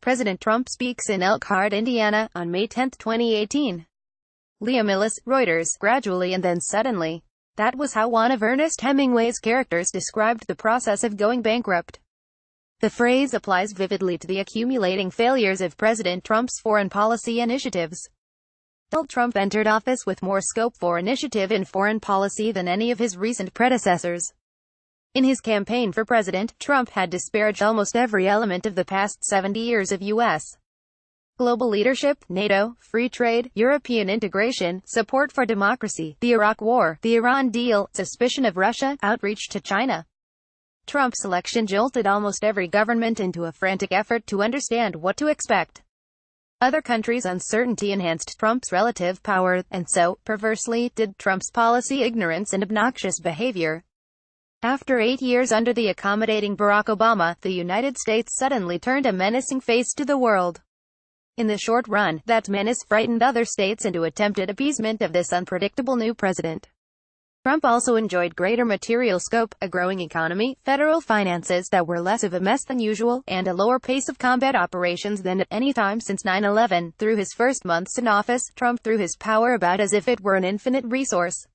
President Trump speaks in Elkhart, Indiana, on May 10, 2018. Leah Millis, Reuters. Gradually and then suddenly. That was how one of Ernest Hemingway's characters described the process of going bankrupt. The phrase applies vividly to the accumulating failures of President Trump's foreign policy initiatives. Donald Trump entered office with more scope for initiative in foreign policy than any of his recent predecessors. In his campaign for president, Trump had disparaged almost every element of the past 70 years of U.S. global leadership: NATO, free trade, European integration, support for democracy, the Iraq War, the Iran deal, suspicion of Russia, outreach to China. Trump's election jolted almost every government into a frantic effort to understand what to expect. Other countries' uncertainty enhanced Trump's relative power, and so, perversely, did Trump's policy ignorance and obnoxious behavior. After 8 years under the accommodating Barack Obama, the United States suddenly turned a menacing face to the world. In the short run, that menace frightened other states into attempted appeasement of this unpredictable new president. Trump also enjoyed greater material scope, a growing economy, federal finances that were less of a mess than usual, and a lower pace of combat operations than at any time since 9/11. Through his first months in office, Trump threw his power about as if it were an infinite resource.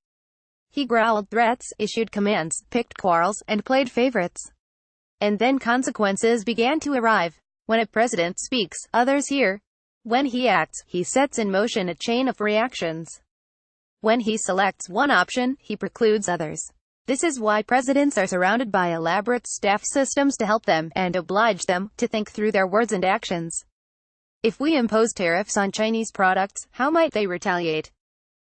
He growled threats, issued commands, picked quarrels, and played favorites. And then consequences began to arrive. When a president speaks, others hear. When he acts, he sets in motion a chain of reactions. When he selects one option, he precludes others. This is why presidents are surrounded by elaborate staff systems to help them, and oblige them, to think through their words and actions. If we impose tariffs on Chinese products, how might they retaliate?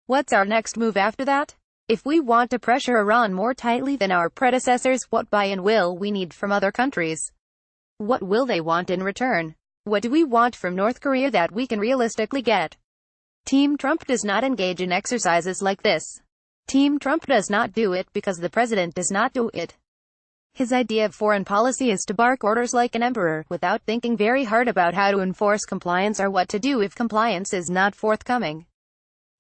What's our next move after that? If we want to pressure Iran more tightly than our predecessors, what buy-in will we need from other countries? What will they want in return? What do we want from North Korea that we can realistically get? Team Trump does not engage in exercises like this. Team Trump does not do it because the president does not do it. His idea of foreign policy is to bark orders like an emperor, without thinking very hard about how to enforce compliance or what to do if compliance is not forthcoming.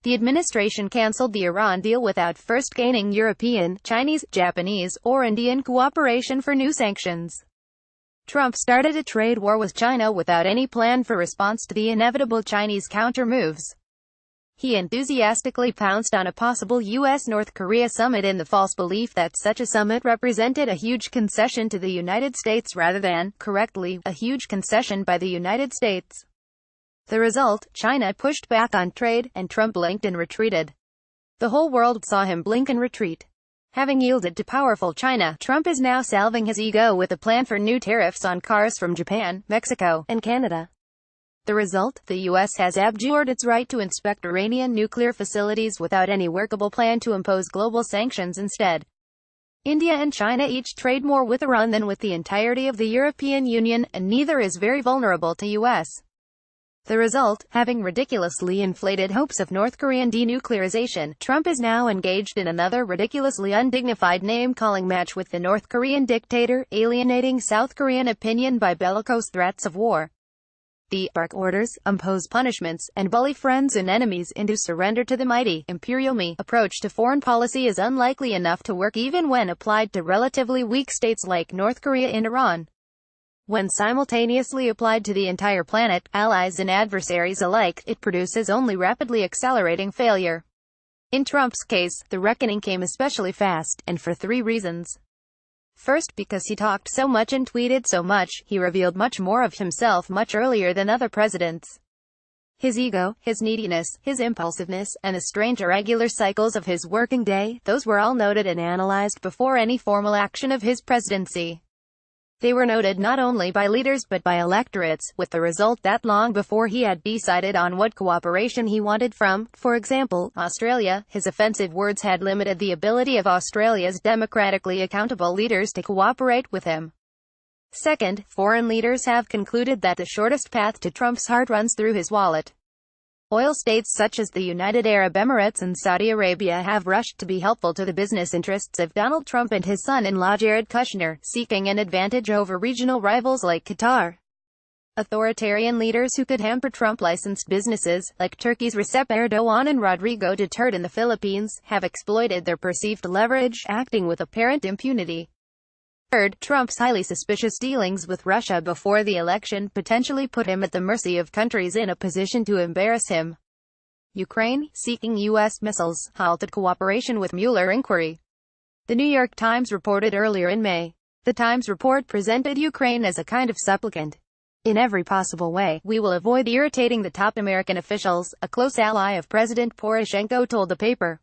The administration canceled the Iran deal without first gaining European, Chinese, Japanese, or Indian cooperation for new sanctions. Trump started a trade war with China without any plan for response to the inevitable Chinese counter-moves. He enthusiastically pounced on a possible U.S.-North Korea summit in the false belief that such a summit represented a huge concession to the United States rather than, correctly, a huge concession by the United States. The result: China pushed back on trade, and Trump blinked and retreated. The whole world saw him blink and retreat. Having yielded to powerful China, Trump is now salving his ego with a plan for new tariffs on cars from Japan, Mexico, and Canada. The result: the U.S. has abjured its right to inspect Iranian nuclear facilities without any workable plan to impose global sanctions instead. India and China each trade more with Iran than with the entirety of the European Union, and neither is very vulnerable to U.S. The result: having ridiculously inflated hopes of North Korean denuclearization, Trump is now engaged in another ridiculously undignified name-calling match with the North Korean dictator, alienating South Korean opinion by bellicose threats of war. The bark orders, impose punishments, and bully friends and enemies into surrender to the mighty, imperial me approach to foreign policy is unlikely enough to work even when applied to relatively weak states like North Korea and Iran. When simultaneously applied to the entire planet, allies and adversaries alike, it produces only rapidly accelerating failure. In Trump's case, the reckoning came especially fast, and for 3 reasons. First, because he talked so much and tweeted so much, he revealed much more of himself much earlier than other presidents. His ego, his neediness, his impulsiveness, and the strange irregular cycles of his working day, those were all noted and analyzed before any formal action of his presidency. They were noted not only by leaders but by electorates, with the result that long before he had decided on what cooperation he wanted from, for example, Australia, his offensive words had limited the ability of Australia's democratically accountable leaders to cooperate with him. Second, foreign leaders have concluded that the shortest path to Trump's heart runs through his wallet. Oil states such as the United Arab Emirates and Saudi Arabia have rushed to be helpful to the business interests of Donald Trump and his son-in-law Jared Kushner, seeking an advantage over regional rivals like Qatar. Authoritarian leaders who could hamper Trump-licensed businesses, like Turkey's Recep Erdogan and Rodrigo Duterte in the Philippines, have exploited their perceived leverage, acting with apparent impunity. Third, Trump's highly suspicious dealings with Russia before the election potentially put him at the mercy of countries in a position to embarrass him. Ukraine, seeking U.S. missiles, halted cooperation with Mueller inquiry. The New York Times reported earlier in May. The Times report presented Ukraine as a kind of supplicant. In every possible way, we will avoid irritating the top American officials, a close ally of President Poroshenko told the paper.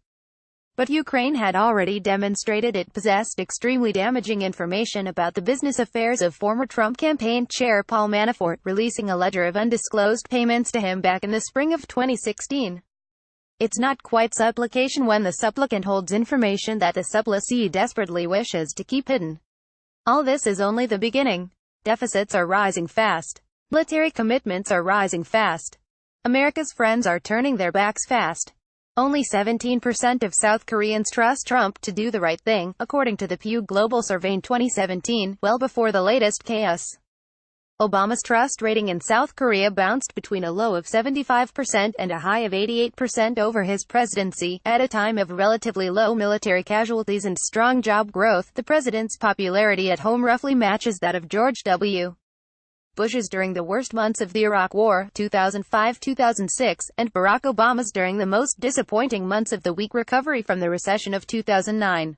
But Ukraine had already demonstrated it possessed extremely damaging information about the business affairs of former Trump campaign chair Paul Manafort, releasing a ledger of undisclosed payments to him back in the spring of 2016. It's not quite supplication when the supplicant holds information that the supplicee desperately wishes to keep hidden. All this is only the beginning. Deficits are rising fast. Military commitments are rising fast. America's friends are turning their backs fast. Only 17% of South Koreans trust Trump to do the right thing, according to the Pew Global Survey in 2017, well before the latest chaos. Obama's trust rating in South Korea bounced between a low of 75% and a high of 88% over his presidency. At a time of relatively low military casualties and strong job growth, the president's popularity at home roughly matches that of George W. Bush's during the worst months of the Iraq War, 2005-2006, and Barack Obama's during the most disappointing months of the weak recovery from the recession of 2009.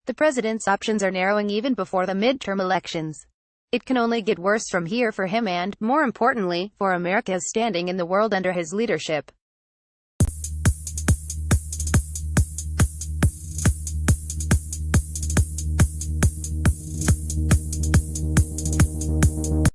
The president's options are narrowing even before the midterm elections. It can only get worse from here for him and, more importantly, for America's standing in the world under his leadership.